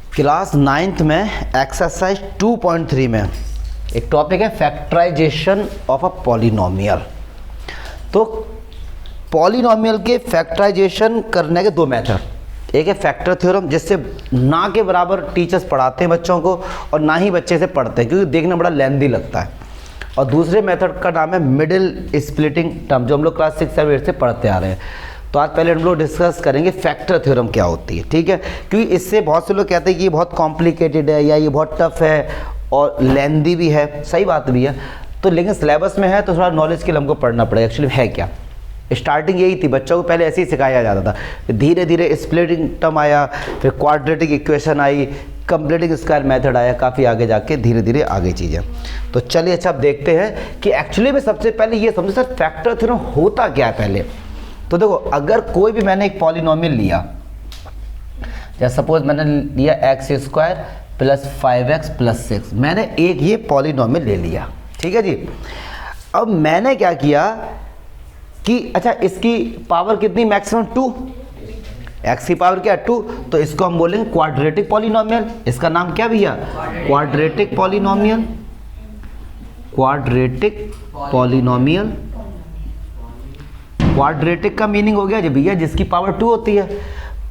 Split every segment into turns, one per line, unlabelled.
Class 9th में exercise 2.3 में एक टॉपिक है फैक्टराइजेशन ऑफ अ पॉलिनोमियल। तो पॉलिनोमियल के फैक्टराइजेशन करने के दो मेथड, एक है फैक्टर थ्योरम जिससे ना के बराबर टीचर्स पढ़ाते हैं बच्चों को और ना ही बच्चे से पढ़ते हैं क्योंकि देखना बड़ा लेंदी लगता है, और दूसरे मेथड का नाम है मिडिल स्प्लिटिंग टर्म जो हम लोग क्लास 6 7 8 से पढ़ते आ रहे हैं। तो आज पहले हम लोग डिस्कस करेंगे फैक्टर थ्योरम क्या होती है, ठीक है, क्योंकि इससे बहुत से लोग कहते हैं कि ये बहुत कॉम्प्लिकेटेड है या ये बहुत टफ है और लेंदी भी है, सही बात भी है। तो लेकिन सिलेबस में है तो थोड़ा नॉलेज के लिए हमको पढ़ना पड़ेगा एक्चुअली है क्या। स्टार्टिंग यही थी, बच्चों को पहले ऐसे ही सिखाया जाता था, धीरे धीरे स्प्लिटिंग टर्म आया, फिर क्वाड्रेटिक इक्वेशन आई, कंप्लीटिंग स्क्वायर मेथड आया, काफ़ी आगे जाके धीरे धीरे आगे चीज़ें। तो चलिए अच्छा अब देखते हैं कि एक्चुअली में सबसे पहले ये समझो सर फैक्टर थ्योरम होता क्या है पहले। तो देखो अगर कोई भी मैंने एक पॉलिनोमियल लिया, जैसे सपोज मैंने लिया x square plus 5x plus 6, मैंने एक ये पॉलिनोमियल ले लिया, ठीक है जी। अब मैंने क्या किया कि अच्छा इसकी पावर कितनी, मैक्सिमम 2, x की पावर क्या 2, तो इसको हम बोलेंगे क्वाड्रेटिक पॉलिनोमियल। इसका नाम क्या भैया, quadratic polynomial. Quadratic polynomial, quadratic का मीनिंग हो गया जी भैया जिसकी पावर 2 होती है।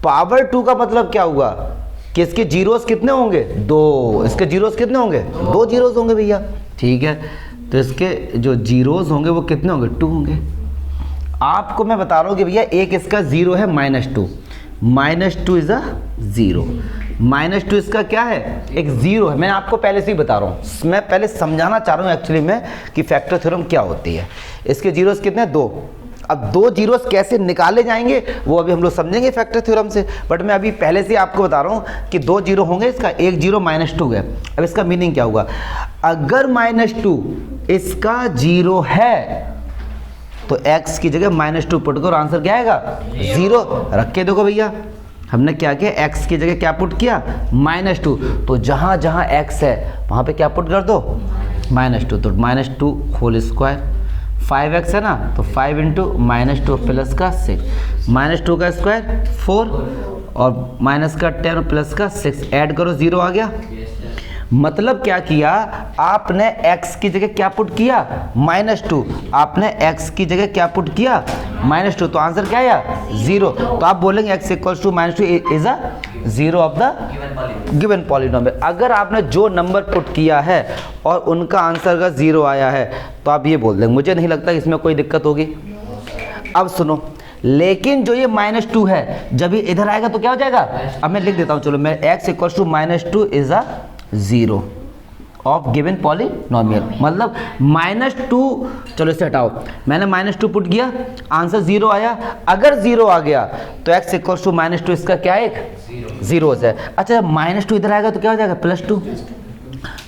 पावर 2 का मतलब क्या हुआ कि इसके जीरोस कितने होंगे, 2, इसके जीरोस कितने होंगे, 2 जीरोस होंगे भैया, ठीक है। तो इसके जो जीरोस होंगे वो कितने होंगे, 2 होंगे। आपको मैं बता रहा हूँ कि भैया एक इसका जीरो है -2, -2 इज अ जीरो, -2 इसका क्या है, एक जीरो है। मैं आपको पहले से ही बता रहा हूँ, मैं पहले समझाना चाह रहा हूँ एक्चुअली में कि फैक्टर थ्योरम क्या होती है। इसके जीरोस कितने, 2। अब 2 जीरोस कैसे निकाले जाएंगे वो अभी हम लोग समझेंगे फैक्टर थ्योरम से, बट मैं अभी पहले से आपको बता रहा हूँ कि 2 जीरो होंगे, इसका एक जीरो -2 है। अब इसका मीनिंग क्या होगा, अगर -2 इसका जीरो है तो x की जगह -2 पुट करो, आंसर क्या आएगा, 0। रख के देखो भैया हमने क्या किया, x की जगह क्या पुट किया, -2, तो जहाँ जहाँ x है वहाँ पे क्या पुट कर दो, -2, तो -2 होल स्क्वायर, 5x है ना तो 5 इंटू -2 प्लस का 6, -2 का स्क्वायर 4 और माइनस का 10 प्लस का 6, ऐड करो 0 आ गया। मतलब क्या किया आपने x की जगह क्या पुट किया, -2, आपने x की जगह क्या पुट किया, -2, तो आंसर क्या आया, 0। तो आप बोलेंगे x equals to -2 is a zero of the given polynomial. अगर आपने जो नंबर पुट किया है और उनका आंसर का 0 आया है तो आप ये बोल देंगे, मुझे नहीं लगता इसमें कोई दिक्कत होगी। अब सुनो, लेकिन जो ये -2 है जब ये इधर आएगा तो क्या हो जाएगा, अब मैं लिख देता हूँ, चलो मैं x equals to -2 is a 0 of given polynomial. मतलब -2, चलो इसे हटाओ, मैंने -2 पुट किया, आंसर 0 आया। अगर 0 आ गया तो x इक्वल्स टू -2 इसका क्या है, एक 0 है। अच्छा -2 इधर आएगा तो क्या हो जाएगा, +2,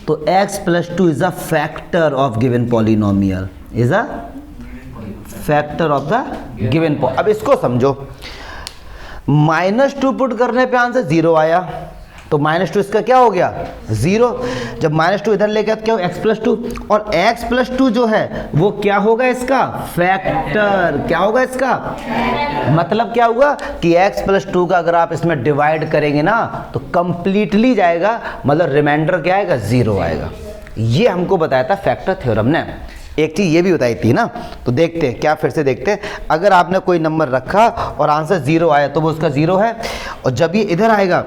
तो x + 2 is a factor of given polynomial, is a factor of the given. अब इसको समझो, -2 पुट करने पे आंसर 0 आया तो -2 इसका क्या हो गया, 0। जब -2 इधर ले गया तो क्या हो, x + 2, और x + 2 जो है वो क्या होगा, इसका फैक्टर। क्या होगा इसका, मतलब क्या हुआ कि x + 2 का अगर आप इसमें डिवाइड करेंगे ना तो कंप्लीटली जाएगा, मतलब रिमाइंडर क्या आएगा, 0 आएगा। ये हमको बताया था फैक्टर थ्योरम ने। एक चीज़ ये भी बताई थी ना, तो देखते हैं क्या, फिर से देखते हैं। अगर आपने कोई नंबर रखा और आंसर 0 आया तो वो उसका 0 है, और जब ये इधर आएगा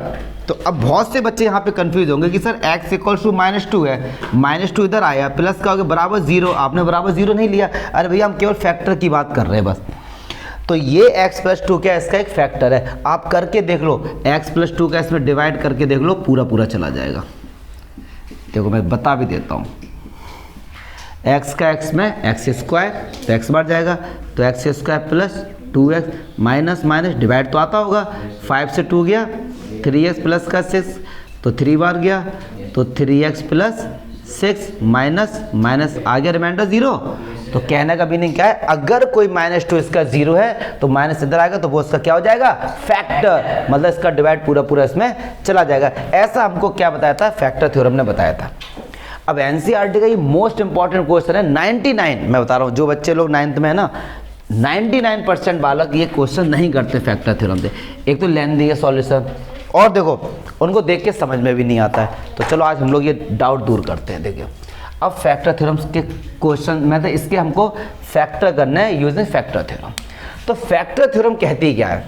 तो अब बहुत से बच्चे यहाँ पे कंफ्यूज होंगे कि सर x इक्वल्स टू -2 है, -2 इधर आया, प्लस का हो गया बराबर 0, आपने बराबर 0 नहीं लिया। अरे भैया हम केवल फैक्टर की बात कर रहे हैं बस। तो ये x + 2 क्या है, इसका एक फैक्टर है। आप करके देख लो, x + 2 का इसमें डिवाइड करके देख लो, पूरा पूरा चला जाएगा। देखो मैं बता भी देता हूँ, x का x में x² तो x बार जाएगा, तो x² plus 2x minus minus divide तो आता होगा, 5 से 2 गया, 3x प्लस का 6 तो 3 बार गया, तो 3x प्लस 6 माइनस माइनस आ गया, रिमाइंडर 0। तो कहने का मीनिंग क्या है, अगर कोई -2 इसका 0 है तो माइनस इधर आएगा तो वो इसका क्या हो जाएगा, फैक्टर, मतलब इसका डिवाइड पूरा पूरा इसमें चला जाएगा। ऐसा हमको क्या बताया था, फैक्टर थ्योरम ने बताया था। अब एनसीईआरटी का ये मोस्ट इंपॉर्टेंट क्वेश्चन है, 99 मैं बता रहा हूँ, जो बच्चे लोग 9th में है ना 99% बालक ये क्वेश्चन नहीं करते फैक्टर थ्योरम से। एक तो लेंदी है सॉल्यूशन, और देखो उनको देख के समझ में भी नहीं आता है। तो चलो आज हम लोग ये डाउट दूर करते हैं। देखिए अब फैक्टर थ्योरम्स के क्वेश्चन में तो इसके हमको फैक्टर करना है यूजिंग फैक्टर थ्योरम। तो फैक्टर थ्योरम कहती क्या है?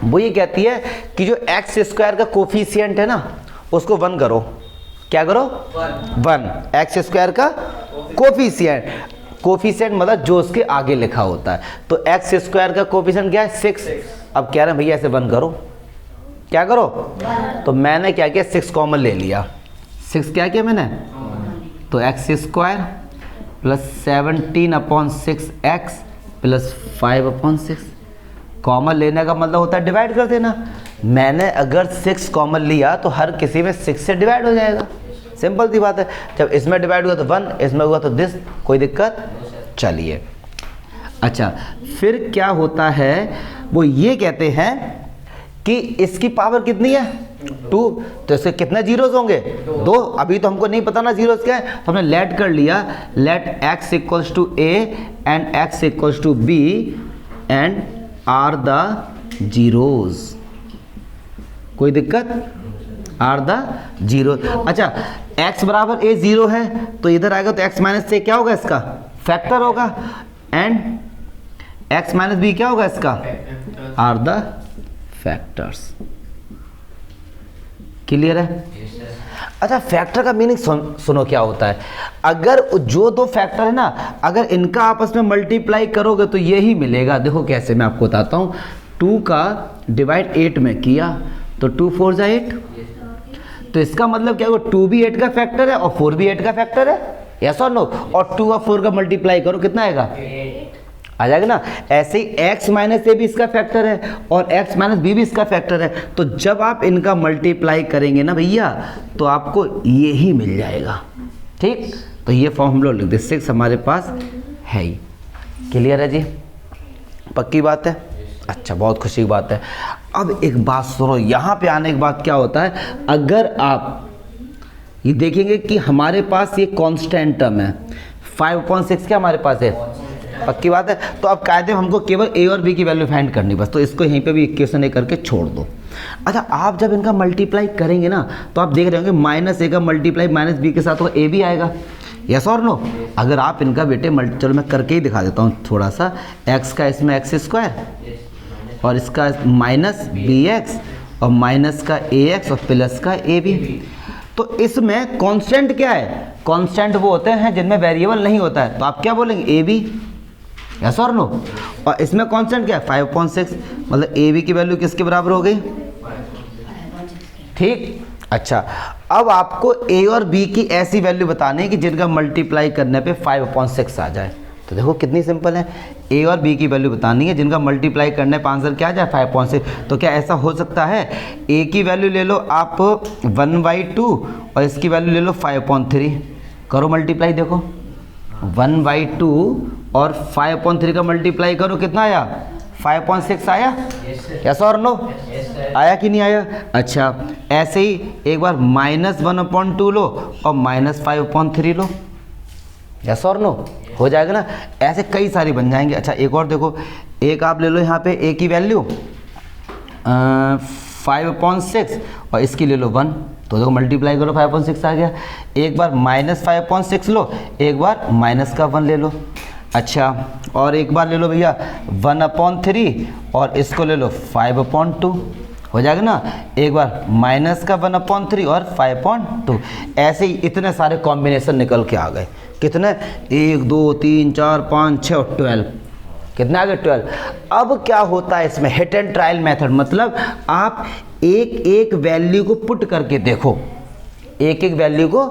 वो ये कहती है कि जो एक्स स्क्वायर का कोफिशिएंट है ना उसको 1 करो। क्या करो? 1। एक्स स्क्वायर का कोफिशिएंट, कोफिशिएंट मतलब जो उसके आगे लिखा होता है। तो एक्स स्क्वायर का कोफिशिएंट क्या है? 6। अब कह रहे हैं भैया ऐसे 1 करो। क्या करो? तो मैंने क्या किया? 6 कॉमन ले लिया। 6 क्या किया मैंने? तो x square plus 17/6 x plus 5/6। Common लेने का मतलब होता है डिवाइड कर देना। मैंने अगर 6 कॉमन लिया तो हर किसी में 6 से डिवाइड हो जाएगा। सिंपल सी बात है। जब इसमें डिवाइड हुआ तो 1, इसमें हुआ तो दिस, कोई दिक्कत? चलिए अच्छा, फिर क्या होता है? वो ये कहते हैं कि इसकी पावर कितनी है? 2। तो इसके कितने जीरोस होंगे? 2। अभी तो हमको नहीं पता ना जीरोस क्या है, तो हमने लेट कर लिया। Let x equals to a and x equals to b and are the zeros. कोई दिक्कत? Are the zero. अच्छा, x बराबर a 0 है तो इधर आएगा तो x माइनस से क्या होगा? इसका फैक्टर होगा। एंड x माइनस b क्या होगा? इसका आर द फैक्टर्स। क्लियर है? अच्छा, फैक्टर का मीनिंग सुनो क्या होता है। अगर जो दो फैक्टर है ना, अगर इनका आपस में मल्टीप्लाई करोगे तो यही मिलेगा। देखो कैसे, मैं आपको बताता हूँ। 2 का डिवाइड 8 में किया तो 2 4 जा 8। तो इसका मतलब क्या होगा? 2 भी 8 का फैक्टर है और 4 भी 8 का फैक्टर है। यस और नो? और 2 और 4 का मल्टीप्लाई करो कितना आएगा? आ जाएगा ना। ऐसे ही x माइनस ए भी इसका फैक्टर है और x माइनस बी भी इसका फैक्टर है। तो जब आप इनका मल्टीप्लाई करेंगे ना भैया तो आपको ये ही मिल जाएगा। ठीक, तो ये फॉर्म हम लोग लिख दे। 6 हमारे पास है ही। क्लियर है जी? पक्की बात है? अच्छा, बहुत खुशी की बात है। अब एक बात सुनो, यहाँ पे आने के बाद क्या होता है, अगर आप ये देखेंगे कि हमारे पास ये कांस्टेंट टर्म है 5/6 क्या हमारे पास है? पक्की बात है। तो अब कायदे हमको केवल a और b की वैल्यू फाइंड करनी बस। तो इसको यहीं पे भी इक्वेशन ए करके छोड़ दो। अच्छा, आप जब इनका मल्टीप्लाई करेंगे ना तो आप देख रहे होंगे -a का मल्टीप्लाई -b के साथ होगा, a भी आएगा। यस और नो? अगर आप इनका बेटे चलो मैं करके ही दिखा देता हूँ थोड़ा सा। x का इसमें x स्क्वायर और इसका -bx और माइनस का ax और प्लस का ab। तो इसमें कांस्टेंट क्या है? कांस्टेंट वो होते हैं जिनमें वेरिएबल नहीं होता है। तो आप क्या बोलेंगे? ab। यस और नो? और इसमें कांस्टेंट क्या है? 5/6। मतलब ab की वैल्यू किसके बराबर हो गई? ठीक। अच्छा, अब आपको a और b की ऐसी वैल्यू बतानी है कि जिनका मल्टीप्लाई करने पे 5/6 आ जाए। तो देखो कितनी सिंपल है। a और b की वैल्यू बतानी है जिनका मल्टीप्लाई करने पे आंसर क्या आ जाए? 5/6। तो क्या ऐसा हो सकता है? a की वैल्यू ले लो आप 1/2 और इसकी वैल्यू ले लो 5/3। करो मल्टीप्लाई, देखो 1/2 और 5/3 का मल्टीप्लाई करो, कितना आया? 5/6 आया। यस और नो? आया कि नहीं आया? अच्छा, ऐसे ही एक बार -1/2 लो और -5/3 लो। यस और नो? हो जाएगा ना। ऐसे कई सारी बन जाएंगे। अच्छा, एक और देखो, एक आप ले लो यहाँ पे a की वैल्यू 5/6 और इसकी ले लो 1। तो देखो मल्टीप्लाई करो 5/6 आ गया। एक बार -5/6 लो, एक बार माइनस का 1 ले लो। अच्छा, और एक बार ले लो भैया 1/3 और इसको ले लो 5/2। हो जाएगा ना। एक बार माइनस का 1/3 और 5/2। ऐसे ही इतने सारे कॉम्बिनेशन निकल के आ गए। कितने? 1 2 3 4 5 6 और 12। कितने आ गए? 12। अब क्या होता है इसमें? Hit and trial method. मतलब आप एक एक वैल्यू को पुट करके देखो, एक एक वैल्यू को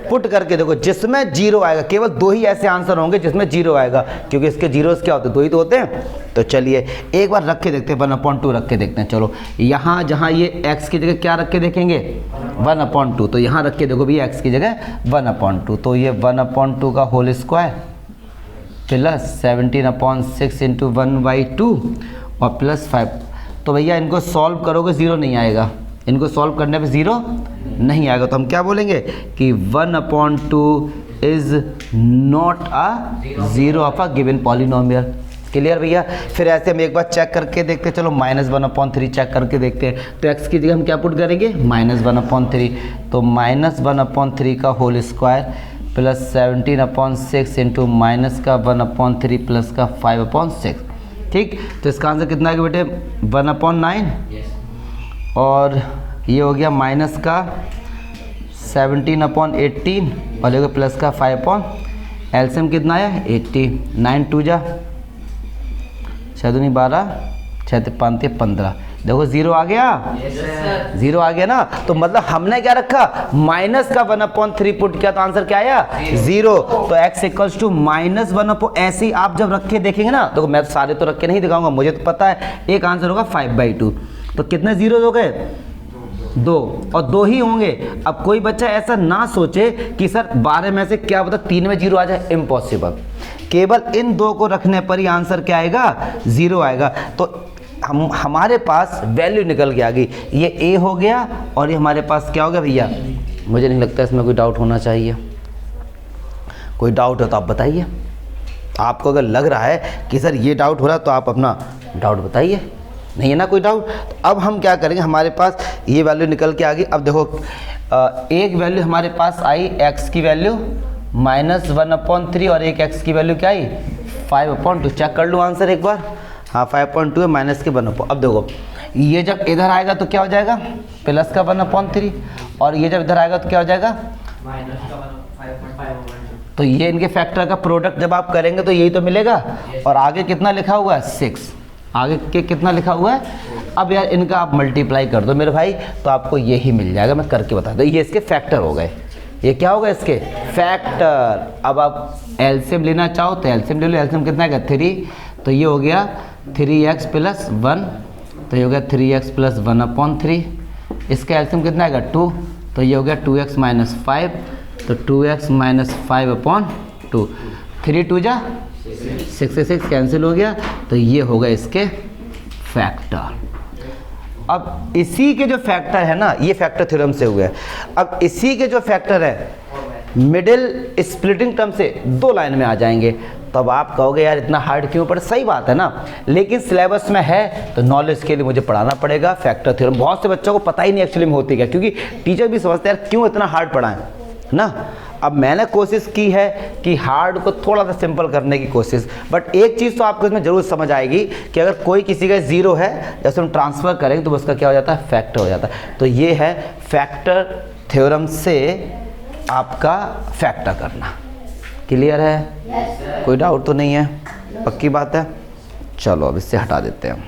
पुट करके देखो, जिसमें 0 आएगा। केवल 2 ही ऐसे आंसर होंगे जिसमें 0 आएगा, क्योंकि इसके जीरोस क्या होते हैं? 2 ही तो होते हैं। तो चलिए एक बार रख के देखते हैं, 1/2 रख के देखते हैं। चलो यहाँ जहाँ ये x की जगह क्या रख के देखेंगे? 1/2। तो यहाँ रख के देखो भैया x की जगह 1/2। तो ये 1/2 का होल स्क्वायर प्लस 17/6 इंटू 1/2 और प्लस 5। तो भैया इनको सॉल्व करोगे 0 नहीं आएगा। इनको सॉल्व करने पे 0 नहीं आएगा। तो हम क्या बोलेंगे कि 1/2 is not a 0 of a given polynomial. Clear भैया। फिर ऐसे हम एक बार चेक करके देखते हैं, चलो -1/3 चेक करके देखते हैं। तो x की जगह हम क्या पुट करेंगे, -1/3, तो -1/3 का whole square plus 17/6 into minus का 1/3 प्लस का 5/6। ठीक, तो इसका आंसर कितना है बेटे, 1/9। और ये हो गया माइनस का 17/18 और ये प्लस का 5। एलसीएम कितना है 80, 9 2 जा 6 दूनी 12, 6 5 15। देखो जीरो आ गया, जीरो आ गया ना। तो मतलब हमने क्या रखा, माइनस का 1/3 पुट किया तो आंसर क्या आया, जीरो। तो x इक्वल्स टू -1। ऐसे ही आप जब रख के देखेंगे ना, देखो मैं सारे तो रख के नहीं दिखाऊंगा, मुझे तो पता है एक आंसर होगा 5/2। तो कितने जीरो हो गए, 2, और 2 ही होंगे। अब कोई बच्चा ऐसा ना सोचे कि सर 12 में से क्या पता 3 में जीरो आ जाए, इम्पॉसिबल। केवल इन 2 को रखने पर ही आंसर क्या आएगा, जीरो आएगा। तो हमारे पास वैल्यू निकल के आ गई, ये a हो गया और ये हमारे पास क्या हो गया भैया। मुझे नहीं लगता इसमें कोई डाउट होना चाहिए। कोई डाउट है तो आप बताइए। आपको अगर लग रहा है कि सर ये डाउट हो रहा है तो आप अपना डाउट बताइए। नहीं है ना कोई डाउट, तो अब हम क्या करेंगे, हमारे पास ये वैल्यू निकल के आ गई। अब देखो एक वैल्यू हमारे पास आई x की वैल्यू -1/3 और एक x की वैल्यू क्या आई 5/2। चेक कर लो आंसर एक बार। हाँ 5/2 है माइनस के 1/। अब देखो ये जब इधर आएगा तो क्या हो जाएगा, प्लस का 1/3, और ये जब इधर आएगा तो क्या हो जाएगा, माइनस का 5/5। तो ये इनके फैक्टर का प्रोडक्ट जब आप करेंगे तो यही तो मिलेगा। और आगे कितना लिखा हुआ है 6, आगे के कितना लिखा हुआ है। अब यार इनका आप मल्टीप्लाई कर दो मेरे भाई, तो आपको यही मिल जाएगा। मैं करके बता दूँ, ये इसके फैक्टर हो गए। ये क्या होगा, इसके फैक्टर। अब आप एलसीएम लेना चाहो तो एलसीएम ले लो। एलसीएम कितना है 3, तो ये हो गया 3x + 1, तो ये हो गया 3x + 1/3। इसका एलसीएम कितना आएगा 2, तो ये हो गया 2x - 5, तो 2x - 5/2। 3 2 जा 6 से 6 कैंसिल हो गया, तो ये होगा इसके फैक्टर। अब इसी के जो फैक्टर है ना, ये फैक्टर थ्योरम से हुए हैं। अब इसी के जो फैक्टर है मिडिल स्प्लिटिंग टर्म से 2 लाइन में आ जाएंगे। तो अब आप कहोगे यार इतना हार्ड क्यों पढ़े, सही बात है ना, लेकिन सिलेबस में है तो नॉलेज के लिए मुझे पढ़ाना पड़ेगा फैक्टर थ्योरम। बहुत से बच्चों को पता ही नहीं एक्चुअली में होती क्या, क्योंकि टीचर भी समझते हैं यार क्यों इतना हार्ड पढ़ाएं ना। अब मैंने कोशिश की है कि हार्ड को थोड़ा सा सिंपल करने की कोशिश। बट एक चीज़ तो आपको इसमें ज़रूर समझ आएगी कि अगर कोई किसी का जीरो है, जैसे हम ट्रांसफ़र करेंगे तो उसका क्या हो जाता है, फैक्टर हो जाता है। तो ये है फैक्टर थ्योरम से आपका फैक्टर करना। क्लियर है? कोई डाउट तो नहीं है, पक्की बात है। चलो अब इससे हटा देते हैं हम।